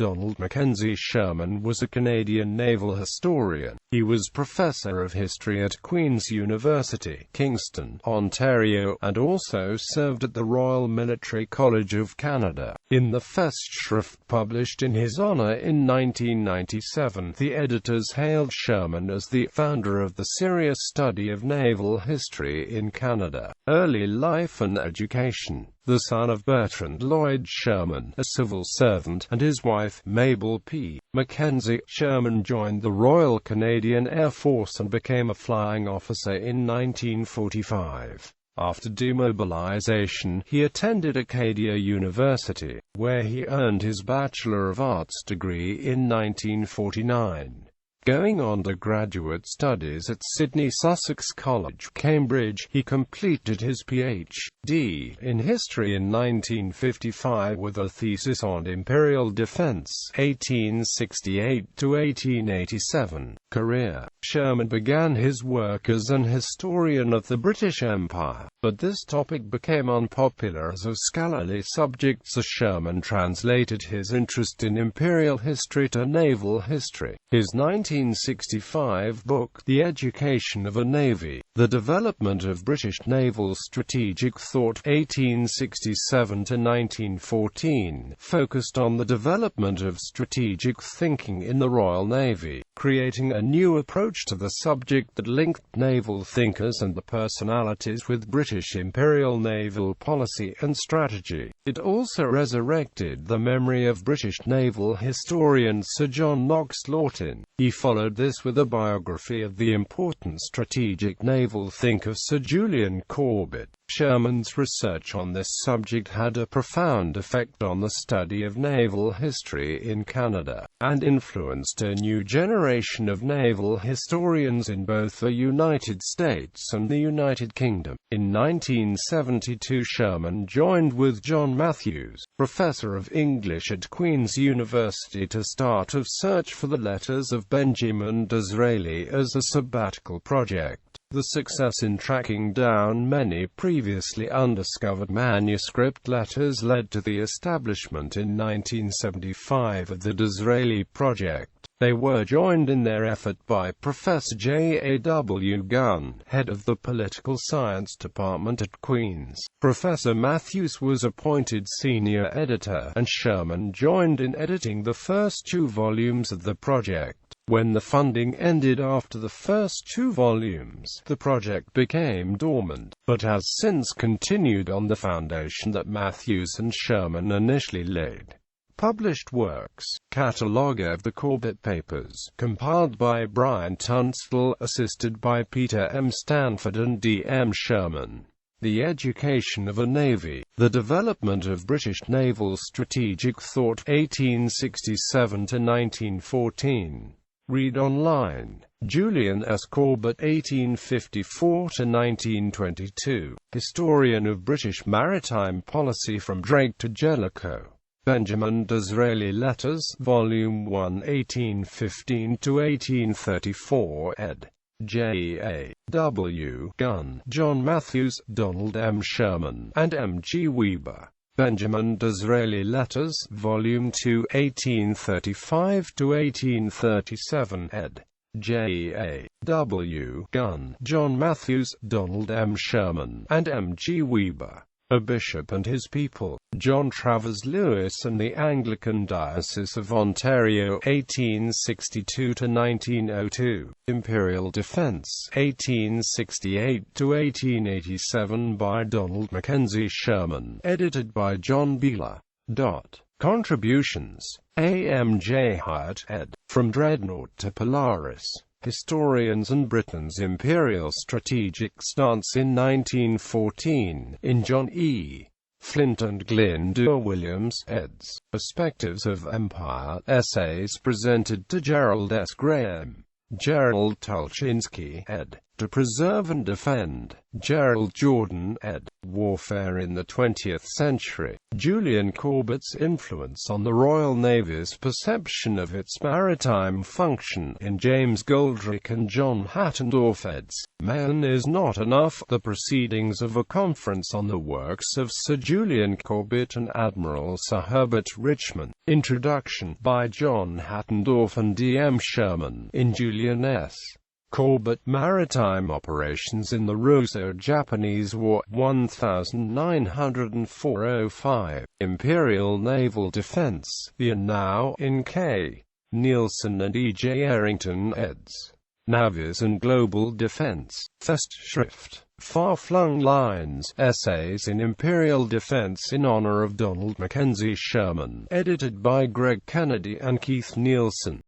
Donald Mackenzie Schurman was a Canadian naval historian. He was Professor of History at Queen's University, Kingston, Ontario, and also served at the Royal Military College of Canada. In the Festschrift published in his honour in 1997, the editors hailed Schurman as the founder of the serious study of naval history in Canada. Early life and education. The son of Bertrand Lloyd Schurman, a civil servant, and his wife, Mabel P. Mackenzie, Schurman joined the Royal Canadian Air Force and became a flying officer in 1945. After demobilization, he attended Acadia University, where he earned his Bachelor of Arts degree in 1949. Going on to graduate studies at Sydney Sussex College, Cambridge, he completed his Ph.D. in history in 1955 with a thesis on imperial defence, 1868 to 1887. Career. Schurman began his work as an historian of the British Empire, but this topic became unpopular as a scholarly subject, so Schurman translated his interest in imperial history to naval history. His 1965 book, The Education of a Navy, The Development of British Naval Strategic Thought, 1867 to 1914, focused on the development of strategic thinking in the Royal Navy, creating a new approach to the subject that linked naval thinkers and the personalities with British imperial naval policy and strategy. It also resurrected the memory of British naval historian Sir John Knox Lawton. He followed this with a biography of the important strategic naval thinker Sir Julian Corbett. Schurman's research on this subject had a profound effect on the study of naval history in Canada, and influenced a new generation of naval historians in both the United States and the United Kingdom. In 1972, Schurman joined with John Matthews, professor of English at Queen's University, to start a search for the letters of Benjamin Disraeli as a sabbatical project. The success in tracking down many previously undiscovered manuscript letters led to the establishment in 1975 of the Disraeli Project. They were joined in their effort by Professor J.A.W. Gunn, head of the Political Science Department at Queen's. Professor Matthews was appointed senior editor, and Schurman joined in editing the first 2 volumes of the project. When the funding ended after the first 2 volumes, the project became dormant, but has since continued on the foundation that Matthews and Schurman initially laid. Published works. Catalogue of the Corbett Papers, compiled by Brian Tunstall, assisted by Peter M. Stanford and D. M. Schurman. The Education of a Navy, The Development of British Naval Strategic Thought, 1867 to 1914. Read online. Julian S. Corbett, 1854 to 1922. Historian of British Maritime Policy from Drake to Jellicoe. Benjamin Disraeli Letters, Volume 1, 1815 to 1834, ed. J. A. W. Gunn, John Matthews, Donald M. Schurman, and M. G. Weber. Benjamin Disraeli Letters, Volume 2, 1835 to 1837, ed. J. A. W. Gunn, John Matthews, Donald M. Schurman, and M. G. Weber. A Bishop and His People, John Travers Lewis and the Anglican Diocese of Ontario, 1862 to 1902. Imperial Defence, 1868 to 1887, by Donald Mackenzie Schurman, edited by John Beeler. Contributions. A. M. J. Hyatt, ed. From Dreadnought to Polaris. Historians and Britain's Imperial Strategic Stance in 1914, in John E. Flint and Glyndŵr Williams, eds. Perspectives of Empire, Essays presented to Gerald S. Graham. Gerald Tulchinski, ed. to Preserve and Defend. Gerald Jordan, ed. Warfare in the 20th Century. Julian Corbett's influence on the Royal Navy's perception of its maritime function in James Goldrick and John Hattendorf eds. Man is Not Enough. The Proceedings of a Conference on the Works of Sir Julian Corbett and Admiral Sir Herbert Richmond. Introduction, by John Hattendorf and D. M. Schurman, in Julian S. Corbett. Maritime Operations in the Russo-Japanese War, 1904-05. Imperial Naval Defense. The Now, in K. Nielsen and E. J. Errington eds. Navies and Global Defense. Festschrift. Far-Flung Lines. Essays in Imperial Defense in honor of Donald Mackenzie Schurman. Edited by Greg Kennedy and Keith Nielsen.